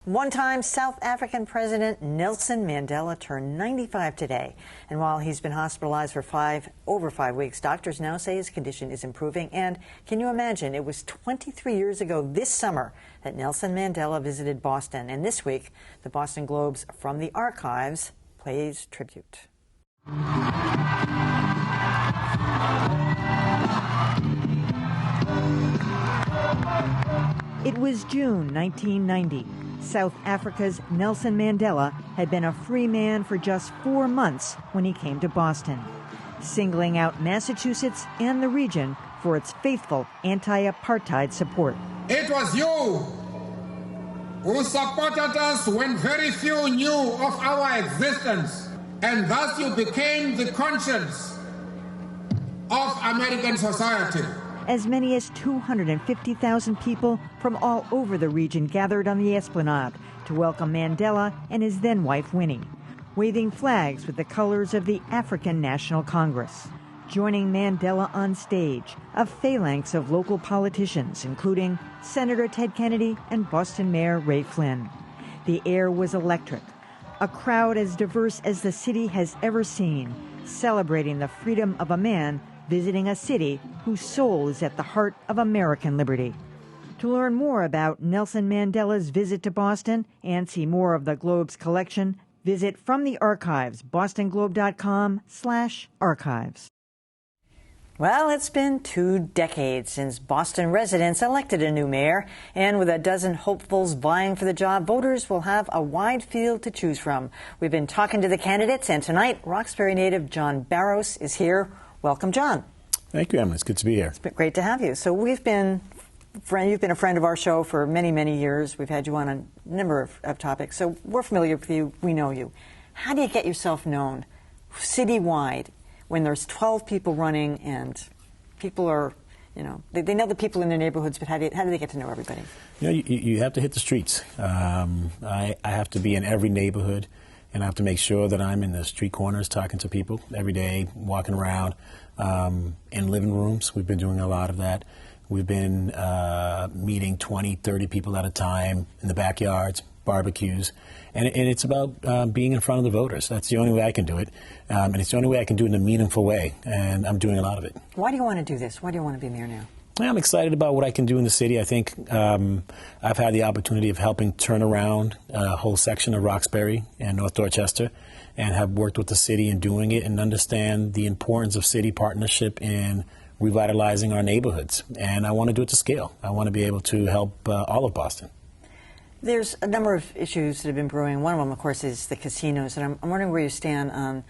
One-time South African President Nelson Mandela turned 95 today. And while he's been hospitalized for over 5 weeks, doctors now say his condition is improving. And can you imagine, it was 23 years ago this summer that Nelson Mandela visited Boston. And this week, the Boston Globe's From the Archives plays tribute. It was June 1990. South Africa's Nelson Mandela had been a free man for just 4 months when he came to Boston, singling out Massachusetts and the region for its faithful anti-apartheid support. It was you who supported us when very few knew of our existence, and thus you became the conscience of American society. As many as 250,000 people from all over the region gathered on the Esplanade to welcome Mandela and his then-wife Winnie, waving flags with the colors of the African National Congress. Joining Mandela on stage, a phalanx of local politicians, including Senator Ted Kennedy and Boston Mayor Ray Flynn. The air was electric, a crowd as diverse as the city has ever seen, celebrating the freedom of a man visiting a city whose soul is at the heart of American liberty. To learn more about Nelson Mandela's visit to Boston and see more of the Globe's collection, visit From the Archives, bostonglobe.com/archives. Well, it's been 2 decades since Boston residents elected a new mayor, and with a dozen hopefuls vying for the job, voters will have a wide field to choose from. We've been talking to the candidates, and tonight, Roxbury native John Barros is here. Welcome, John. Thank you, Emma. It's good to be here. It's been great to have you. So you've been a friend of our show for many, many years. We've had you on a number of topics, so we're familiar with you. We know you. How do you get yourself known citywide when there's 12 people running and people are, they know the people in their neighborhoods, but how do they get to know everybody? You have to hit the streets. I have to be in every neighborhood. And I have to make sure that I'm in the street corners talking to people every day, walking around in living rooms. We've been doing a lot of that. We've been meeting 20, 30 people at a time in the backyards, barbecues. And it's about being in front of the voters. That's the only way I can do it. And it's the only way I can do it in a meaningful way. And I'm doing a lot of it. Why do you want to do this? Why do you want to be mayor now? I'm excited about what I can do in the city. I think I've had the opportunity of helping turn around a whole section of Roxbury and North Dorchester, and have worked with the city in doing it and understand the importance of city partnership in revitalizing our neighborhoods. And I want to do it to scale. I want to be able to help all of Boston. There's a number of issues that have been brewing. One of them, of course, is the casinos. And I'm wondering where you stand on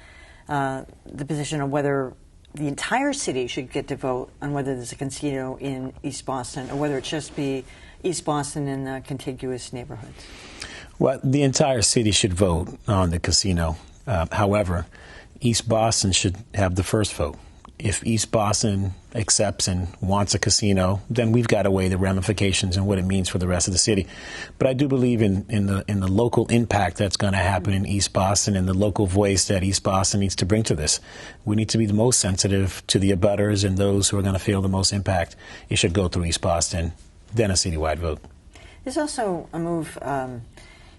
the position of whether the entire city should get to vote on whether there's a casino in East Boston or whether it should just be East Boston and the contiguous neighborhoods. Well, the entire city should vote on the casino. However, East Boston should have the first vote. If East Boston accepts and wants a casino, then we've got to weigh the ramifications and what it means for the rest of the city. But I do believe in the local impact that's going to happen in East Boston and the local voice that East Boston needs to bring to this. We need to be the most sensitive to the abutters and those who are going to feel the most impact. It should go through East Boston, then a citywide vote. There's also a move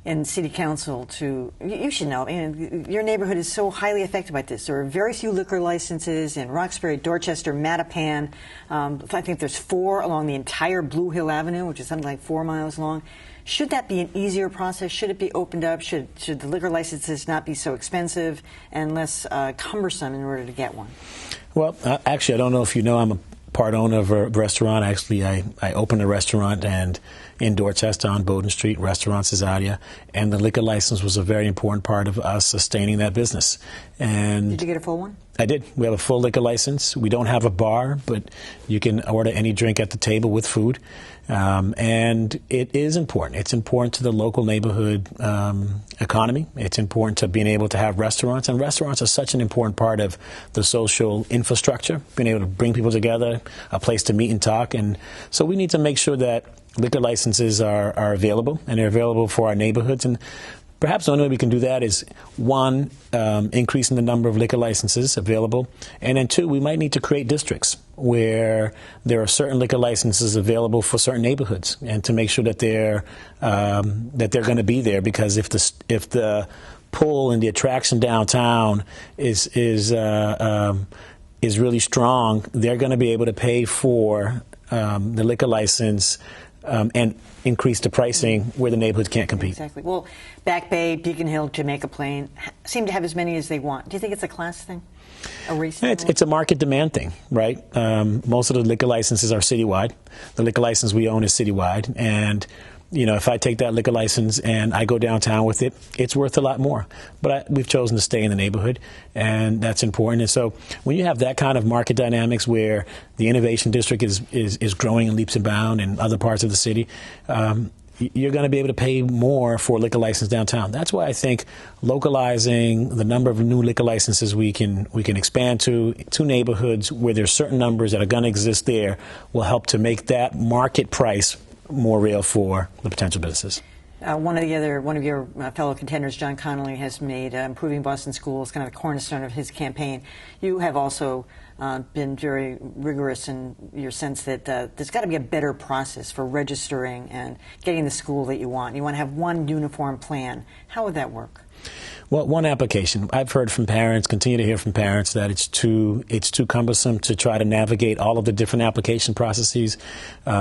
in City Council to, you should know, your neighborhood is so highly affected by this. There are very few liquor licenses in Roxbury, Dorchester, Mattapan. I think there's 4 along the entire Blue Hill Avenue, which is something like 4 miles long. Should that be an easier process? Should it be opened up? Should the liquor licenses not be so expensive and less cumbersome in order to get one? Well, actually, I don't know if you know, I'm a part owner of a restaurant. Actually, I opened a restaurant and in Dorchester on Bowden Street, Restaurant Cesaria, and the liquor license was a very important part of us sustaining that business. And did you get a full one? I did. We have a full liquor license. We don't have a bar, but you can order any drink at the table with food. And it is important. It's important to the local neighborhood economy. It's important to being able to have restaurants. And restaurants are such an important part of the social infrastructure, being able to bring people together, a place to meet and talk. And so we need to make sure that liquor licenses are available, and they're available for our neighborhoods. And Perhaps the only way we can do that is, one, increasing the number of liquor licenses available, and then two, we might need to create districts where there are certain liquor licenses available for certain neighborhoods, and to make sure that they're going to be there, because if the pull and the attraction downtown is really strong, they're going to be able to pay for the liquor license and increase the pricing where the neighborhoods can't compete. Exactly. Well, Back Bay, Beacon Hill, Jamaica Plain seem to have as many as they want. Do you think it's a class thing? A race thing? It's a market demand thing, right? Most of the liquor licenses are citywide. The liquor license we own is citywide. And, if I take that liquor license and I go downtown with it, it's worth a lot more. But we've chosen to stay in the neighborhood, and that's important. And so when you have that kind of market dynamics where the innovation district is growing in leaps and bounds in other parts of the city, you're going to be able to pay more for a liquor license downtown. That's why I think localizing the number of new liquor licenses we can expand to neighborhoods where there's certain numbers that are going to exist there will help to make that market price more real for the potential businesses. One of your fellow contenders, John Connolly, has made improving Boston schools kind of the cornerstone of his campaign. You have also been very rigorous in your sense that there's got to be a better process for registering and getting the school that you want. You want to have one uniform plan. How would that work? Well, one application. I've heard from parents, continue to hear from parents, that it's too cumbersome to try to navigate all of the different application processes.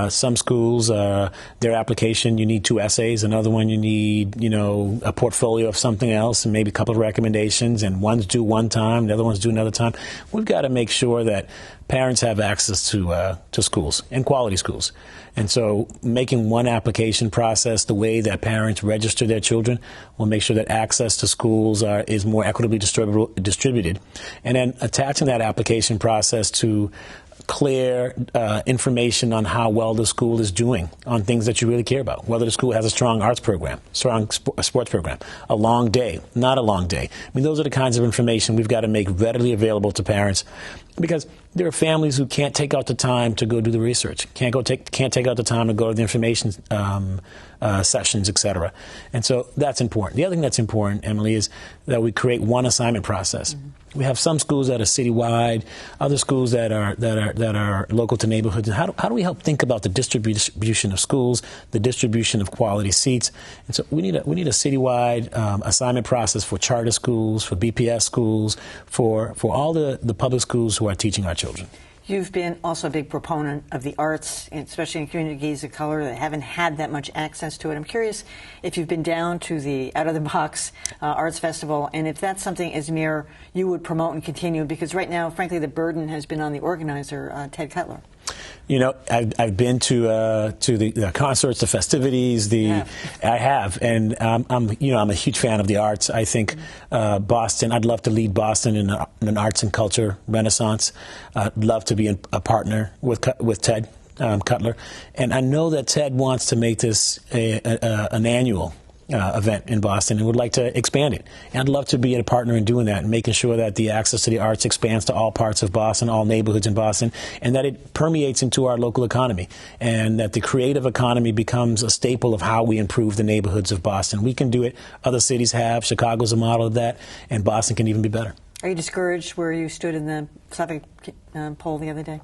Some schools, their application, you need 2 essays. Another one, you need, a portfolio of something else and maybe a couple of recommendations. And one's due one time, the other one's due another time. We've got to make sure that parents have access to schools and quality schools. And so making one application process the way that parents register their children will make sure that access to schools is more equitably distributed. And then attaching that application process to clear information on how well the school is doing on things that you really care about, whether the school has a strong arts program, strong sports program, a long day, not a long day. I mean, those are the kinds of information we've got to make readily available to parents, because there are families who can't take out the time to go do the research, can't take out the time to go to the information sessions, etc. And so that's important. The other thing that's important, Emily, is that we create one assignment process. Mm-hmm. We have some schools that are citywide, other schools that are local to neighborhoods. And how do we help think about the distribution of schools, the distribution of quality seats? And so we need a citywide assignment process for charter schools, for BPS schools, for all the public schools who are teaching our children. You've been also a big proponent of the arts, especially in communities of color that haven't had that much access to it. I'm curious if you've been down to the Out-of-the-Box Arts Festival, and if that's something, Izmir, you would promote and continue, because right now, frankly, the burden has been on the organizer, Ted Cutler. I've been to the concerts, the festivities. I have, and I'm a huge fan of the arts. I think Boston. I'd love to lead Boston in an arts and culture renaissance. I'd love to be a partner with Ted Cutler, and I know that Ted wants to make this an annual event in Boston and would like to expand it. And I'd love to be a partner in doing that and making sure that the access to the arts expands to all parts of Boston, all neighborhoods in Boston, and that it permeates into our local economy, and that the creative economy becomes a staple of how we improve the neighborhoods of Boston. We can do it. Other cities have. Chicago's a model of that, and Boston can even be better. Are you discouraged where you stood in the Suffolk poll the other day?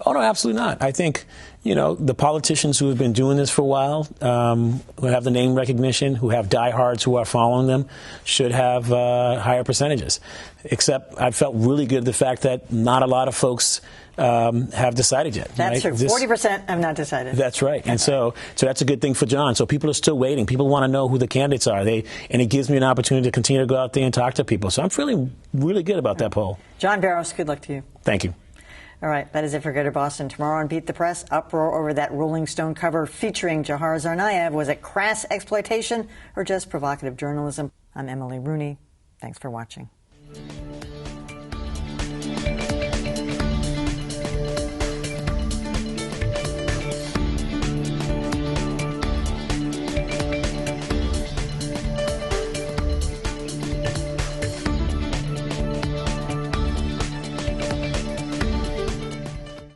Oh, no, absolutely not. I think, the politicians who have been doing this for a while, who have the name recognition, who have diehards who are following them, should have higher percentages. Except I felt really good the fact that not a lot of folks have decided yet. That's right? true. 40% have not decided. That's right. And so that's a good thing for John. So people are still waiting. People want to know who the candidates are. And it gives me an opportunity to continue to go out there and talk to people. So I'm feeling really good about that poll. John Barrows, good luck to you. Thank you. All right, that is it for Greater Boston. Tomorrow on Beat the Press, uproar over that Rolling Stone cover featuring Jahar Tsarnaev. Was it crass exploitation or just provocative journalism? I'm Emily Rooney. Thanks for watching.